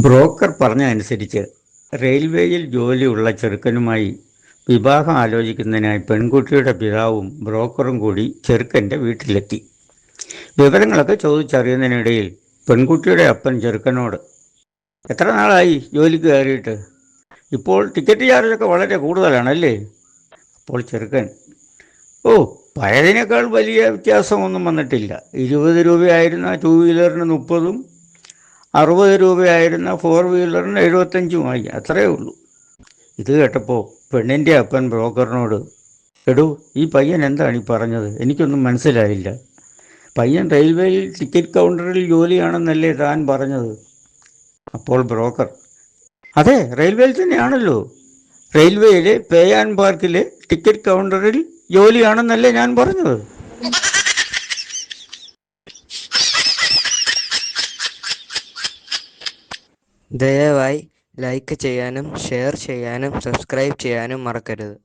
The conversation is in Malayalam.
ബ്രോക്കർ പറഞ്ഞ അനുസരിച്ച് റെയിൽവേയിൽ ജോലിയുള്ള ചെറുക്കനുമായി വിവാഹം ആലോചിക്കുന്നതിനായി പെൺകുട്ടിയുടെ പിതാവും ബ്രോക്കറും കൂടി ചെറുക്കൻ്റെ വീട്ടിലെത്തി. വിവരങ്ങളൊക്കെ ചോദിച്ചറിയുന്നതിനിടയിൽ പെൺകുട്ടിയുടെ അപ്പൻ ചെറുക്കനോട്, എത്ര നാളായി ജോലിക്ക് കയറിയിട്ട്? ഇപ്പോൾ ടിക്കറ്റ് ചാർജൊക്കെ വളരെ കൂടുതലാണല്ലേ? അപ്പോൾ ചെറുക്കൻ, ഓ, പഴയതിനേക്കാൾ വലിയ വ്യത്യാസമൊന്നും വന്നിട്ടില്ല. 20 രൂപയായിരുന്ന 2 വീലറിന് 30ഉം 60 രൂപയായിരുന്ന 4 വീലറിന് 75ഉമായി, അത്രയേ ഉള്ളൂ. ഇത് കേട്ടപ്പോൾ പെണ്ണിൻ്റെ അപ്പൻ ബ്രോക്കറിനോട്, എടോ, ഈ പയ്യൻ എന്താണ് ഈ പറഞ്ഞത്? എനിക്കൊന്നും മനസ്സിലായില്ല. പയ്യൻ റെയിൽവേയിൽ ടിക്കറ്റ് കൗണ്ടറിൽ ജോലിയാണെന്നല്ലേ താൻ പറഞ്ഞത്? അപ്പോൾ ബ്രോക്കർ, അതെ, റെയിൽവേയിൽ തന്നെയാണല്ലോ. റെയിൽവേയിലെ പേ ആൻഡ് പാർക്കിലെ ടിക്കറ്റ് കൗണ്ടറിൽ ജോലിയാണെന്നല്ലേ ഞാൻ പറഞ്ഞത്? ദയവായി ലൈക്ക് ചെയ്യാനും ഷെയർ ചെയ്യാനും സബ്സ്ക്രൈബ് ചെയ്യാനും മറക്കരുത്.